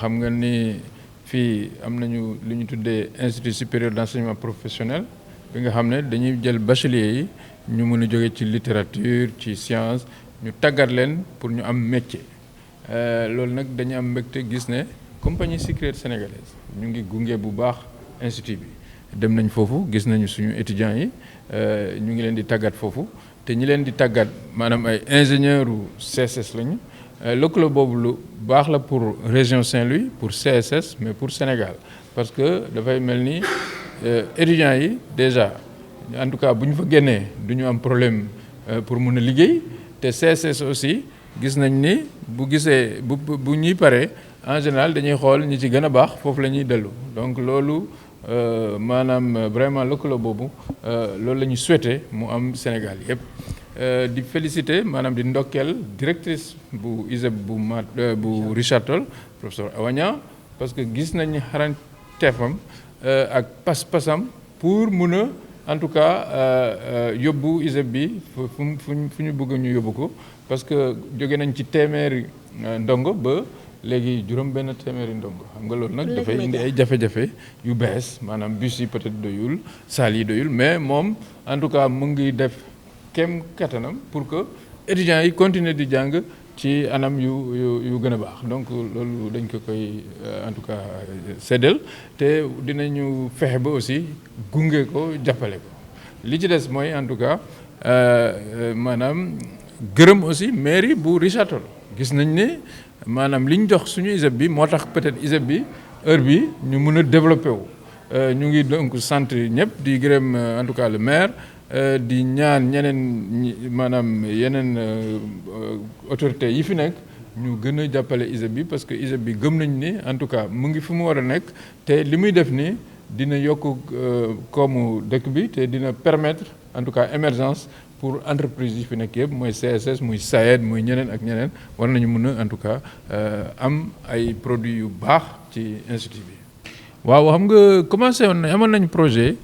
xam nga ni fii am nañu lu ñu tuddee institut supérieur d'enseignement professionnel bi nga xam ne dañuy jël bachelier yi ñu mën a jóge ci littérature ci science ñu tàggat leen pour ñu am métier loolu nag dañu am mbégte gis ne compagnie sucrière sénégalaise ñu ngi gunge bu baax institut bi dem nañ foofu gis nañu suñu étudiants yi ñu ngi leen di tàggat foofu te ñi leen di tàggat maanaam ay ingénieurs u CSS lañu lëkkaloo boobu lu baax la pour région Saint-Louis pour CSS mais pour Sénégal parce que dafay mel ni étudiants yi déjà en tout cas bu ñu fa génnee du ñu am problème pour mun a liggéey te CSS aussi gis nañ ni bu gisee bu ñuy paree en général dañuy xool ñi ci gën a baax foofu la ñuy dellu donc loolu maanaam vraiment lëkkaloo boobu loolu la ñu souhaité mu am Sénégal yëpp. di féliciter maanaam di ndokkeel directrice bu ISEP bu Richard Toll professeur Awaña parce que gis nañ xarañteefam ak pas-pasam pour mun a en tout cas yóbbu ISEP bi fu ñu bëgg ñu yóbbu ko parce que jóge nañ ci téeméeri ndongo ba léegi juróom benn téeméeri ndongo xam nga loolu nag dafay indi ay jafe-jafe yu bees maanaam bus yi peut-être doyul salle yi doyul mais moom en tout cas mu ngi def kem kattanam pour que étudiants yi continuer di jàng ci anam yu gën a baax donc loolu dañ ko koy en tout cas séddal te dinañu fexe ba aussi gunge ko jàppale ko li ci des mooy en tout cas maanaam gërëm aussi mairie bu Richard Toll gis nañ ne maanaam li ñu jox suñu ISEP bi moo tax peut-être ISEP bi heure bi ñu mun a développé wu ñu ngi donc sant ñëpp di gërëm en tout cas le maire di ñaan ñeneen maanaam yeneen autorités yi fi nekk ñu gën a jàppale ISEP bi parce que ISEP bi gëm nañ ni en tout cas mu ngi fu mu war a nekk te li muy def nii dina yokk koomu dëkk bi te dina permettre en tout cas émergence pour entreprise yi fi nekk yëpp mooy CSS muy SAED muy ñeneen ak ñeneen war nañu mën a en tout cas am ay produits yu baax ci institut bi. waaw xam nga commencé woon amoon nañu projet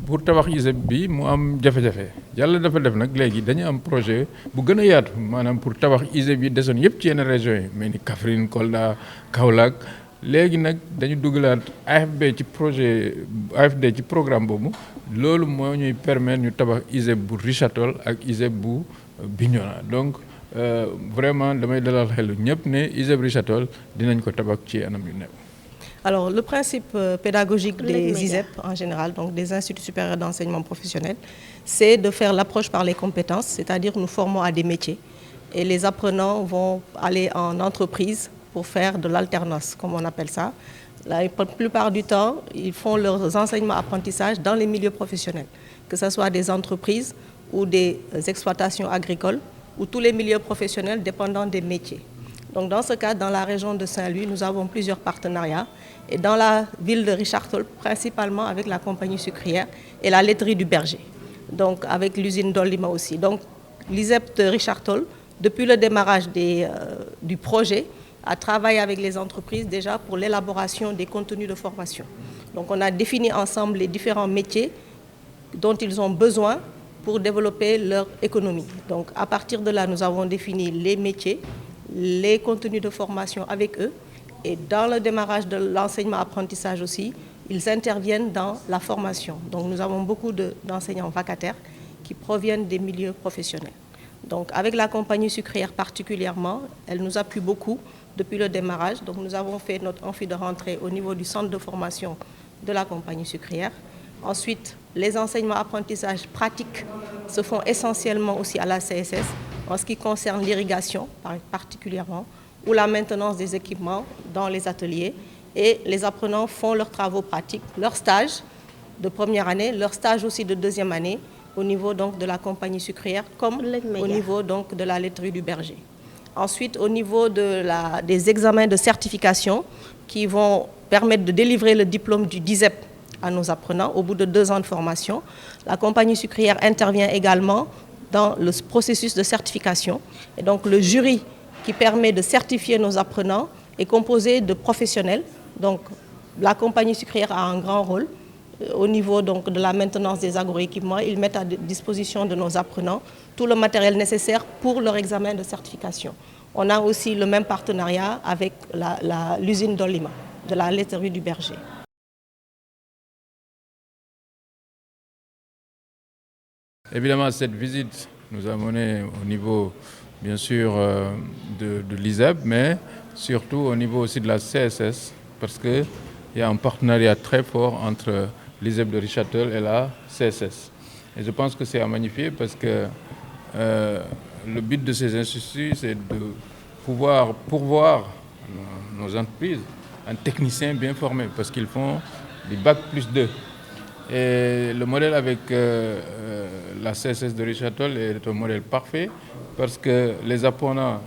pour tabax ISEP bi mu am jafe-jafe yàlla dafa def nag léegi dañu am projet bu gën a yaatu maanaam pour tabax ISEP yi desoon yëpp ci yenn régions yi mel ni Kaffrine Kolda Kaolack léegi nag dañu dugalaat AFD ci programme boobu loolu moo ñuy permettre ñu tabax ISEP bu Richard Toll ak ISEP bu Bignona donc vraiment damay dalal xelu ñëpp ne ISEP Richard Toll dinañ ko tabax ci anam yu néew. Alors, le principe pédagogique des ISEP en général, donc des instituts supérieurs d'enseignement professionnel, c'est de faire l'approche par les compétences, c'est-à-dire nous formons à des métiers. Et les apprenants vont aller en entreprise pour faire de l'alternance, comme on appelle ça. La plupart du temps, ils font leurs enseignements apprentissages dans les milieux professionnels, que ce soit des entreprises ou des exploitations agricoles, ou tous les milieux professionnels dépendant des métiers. Donc dans ce cas, dans la région de Saint-Louis, nous avons plusieurs partenariats. Et dans la ville de Richard Toll, principalement avec la compagnie sucrière et la laiterie du Berger. Donc avec l'usine d'Olima aussi. Donc l'ISEP de Richard Toll, depuis le démarrage du projet, a travaillé avec les entreprises déjà pour l'élaboration des contenus de formation. Donc on a défini ensemble les différents métiers dont ils ont besoin pour développer leur économie. Donc à partir de là, nous avons défini les métiers, les contenus de formation avec eux. Et dans le démarrage de l'enseignement-apprentissage aussi, ils interviennent dans la formation. Donc nous avons beaucoup d'enseignants vacataires qui proviennent des milieux professionnels. Donc avec la compagnie sucrière particulièrement, elle nous appuie beaucoup depuis le démarrage. Donc nous avons fait notre amphi de rentrée au niveau du centre de formation de la compagnie sucrière. Ensuite, les enseignements-apprentissages pratiques se font essentiellement aussi à la CSS en ce qui concerne l'irrigation particulièrement, ou la maintenance des équipements dans les ateliers. Et les apprenants font leurs travaux pratiques, leurs stages de première année, leurs stages aussi de deuxième année au niveau donc de la compagnie sucrière comme au niveau donc de la laiterie du Berger. Ensuite, au niveau des examens de certification qui vont permettre de délivrer le diplôme du DISEP à nos apprenants au bout de 2 ans de formation, la compagnie sucrière intervient également dans le processus de certification. Et donc le jury qui permet de certifier nos apprenants est composé de professionnels. Donc la compagnie sucrière a un grand rôle au niveau donc de la maintenance des agroéquipements. Ils mettent à disposition de nos apprenants tout le matériel nécessaire pour leur examen de certification. On a aussi le même partenariat avec l'usine d'Olima, de la laiterie du Berger. Évidemment, cette visite nous a mené au niveau, bien sûr, de l'ISEP, mais surtout au niveau aussi de la CSS, parce qu'il y a un partenariat très fort entre l'ISEP de Richard-Toll et la CSS. Et je pense que c'est à magnifier parce que le but de ces instituts, c'est de pouvoir pourvoir nos entreprises un technicien bien formé, parce qu'ils font du bac+2. Et le modèle avec la CSS de Richard-Toll est un modèle parfait parce que les apprenants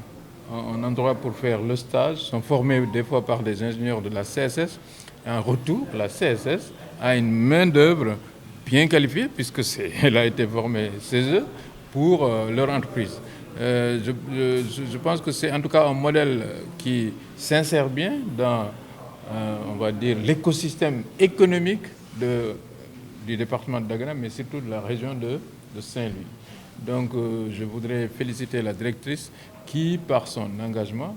en endroit pour faire le stage sont formés des fois par des ingénieurs de la CSS. Et en retour, la CSS a une main-d'œuvre bien qualifiée puisqu'elle a été formée chez eux pour leur entreprise. Je pense que c'est en tout cas un modèle qui s'insère bien dans, on va dire, l'écosystème économique du département de Dagana, mais surtout de la région de Saint-Louis. Donc je voudrais féliciter la directrice qui, par son engagement,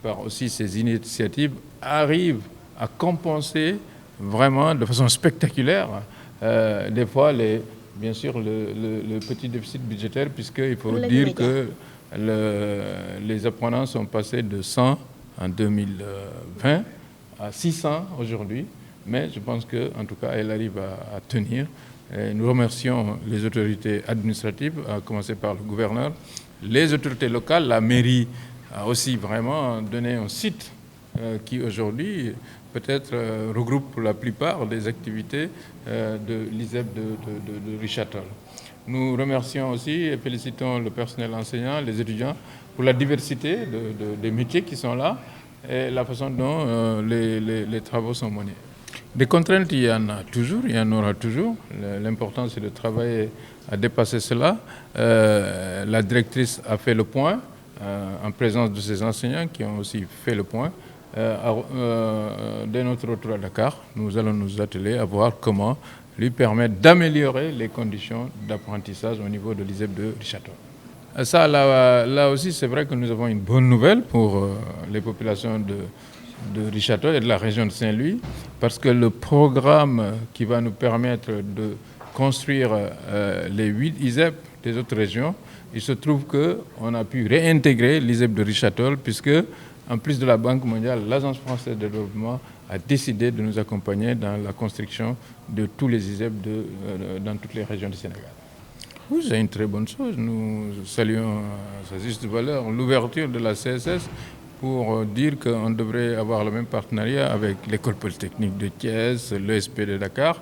par aussi ses initiatives, arrive à compenser vraiment de façon spectaculaire des fois bien sûr le petit déficit budgétaire, puisqu'il faut dire que les apprenants sont passés de 100 en 2020 à 600 aujourd'hui. Mais je pense qu'en tout cas, elle arrive à tenir. Et nous remercions les autorités administratives, à commencer par le gouverneur, les autorités locales. La mairie a aussi vraiment donné un site qui aujourd'hui peut-être regroupe pour la plupart des activités de l'ISEP de Richard-Toll. Nous remercions aussi et félicitons le personnel enseignant, les étudiants, pour la diversité des métiers qui sont là et la façon dont les travaux sont menés. Des contraintes, il y en a toujours, il y en aura toujours. L'important, c'est de travailler à dépasser cela. La directrice a fait le point en présence de ses enseignants qui ont aussi fait le point. Dès notre retour à Dakar, nous allons nous atteler à voir comment lui permettre d'améliorer les conditions d'apprentissage au niveau de l'ISEP de Richard-Toll. Ça, là aussi, c'est vrai que nous avons une bonne nouvelle pour les populations de Richard-Toll et de la région de Saint-Louis, parce que le programme qui va nous permettre de construire les 8 ISEP des autres régions, il se trouve qu'on a pu réintégrer l'ISEP de Richard-Toll, puisque en plus de la Banque mondiale, l'Agence française de développement a décidé de nous accompagner dans la construction de tous les ISEP dans toutes les régions du Sénégal. Oui, c'est une très bonne chose. Nous saluons à sa juste valeur l'ouverture de la CSS pour dire qu'on devrait avoir le même partenariat avec l'École polytechnique de Thiès, l'ESP de Dakar.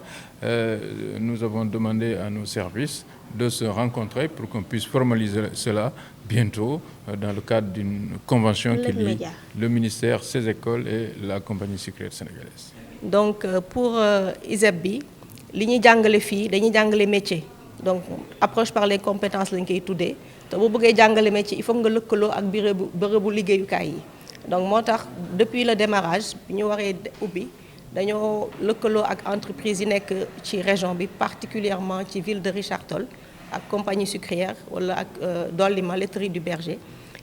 Nous avons demandé à nos services de se rencontrer pour qu'on puisse formaliser cela bientôt dans le cadre d'une convention qui lie le ministère, ses écoles et la compagnie sucrière sénégalaise. Donc pour ISEP bi li ñuy jàngale fii dañuy jàngale métier, donc approche par les compétences lañ koy tuddee te bu bëggee jàngale métier il faut nga lëkkaloo ak bërëbu liggéeyukaay yi. Donc moo tax depuis le démarrage bi ñu waree ubbi dañoo lëkkaloo ak entreprise yi nekk ci région bi, particulièrement ci ville de Richard-Toll ak compagnie sucrière wala ak Dolima laiterie du Berger,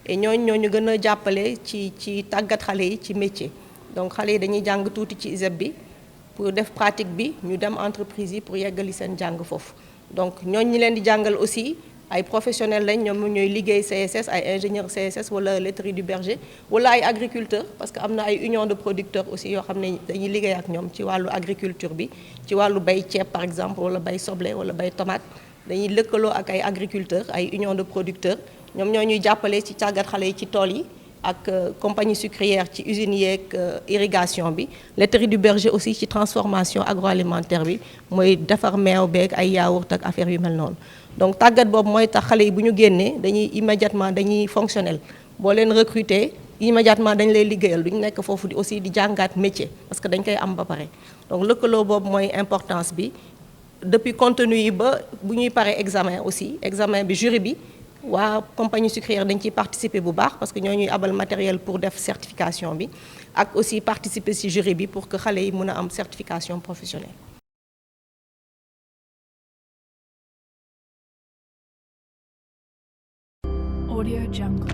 et ñooñu ñu gën a jàppale ci tàggat xale yi ci métier. Donc xale yi dañuy jàng tuuti ci ISEP bi pour def pratique bi ñu dem entreprise yi pour yeggali seen jàng foofu. Donc ñooñu ñi leen di jàngal aussi ay professionnels lañ, ñoom ñooy liggéey CSS, ay ingénieurs CSS wala laiterie du Berger wala ay agriculteurs, parce que am na ay union de producteurs aussi yoo xam ne dañuy liggéey ak ñoom ci wàllu agriculture bi, ci wàllu bay ceeb par exemple wala bay soble wala bay tomate. Dañuy lëkkaloo ak ay agriculteurs, ay union de producteurs, ñoom ñoo ñuy jàppale ci tàggat xale yi ci tool yi ak compagnie sucrière ci usines yeeg irrigation bi, laiterie du Berger aussi ci transformation agroalimentaire bi, mooy defar meew beeg ay yaourt ak affaire yu mel noonu. Donc tàggat boobu mooy tax xale yi bu ñu génnee dañuy immédiatement dañuy fonctionnel. Boo leen recruter immédiatement dañ lay liggéeyal, duñu nekk foofu aussi di jàngaat métier parce que dañ koy am ba pare. Donc lëkkaloo boobu mooy importance bi. Depuis contenu yi ba bu ñuy paree examen aussi, examen bi jury bi waa compagnie sucrière dañ ciy participer bu baax parce que ñoo ñuy abal matériel pour def certification bi ak aussi participer ci jury bi pour que xale yi mën a am certification professionnelle. Audio Jungle.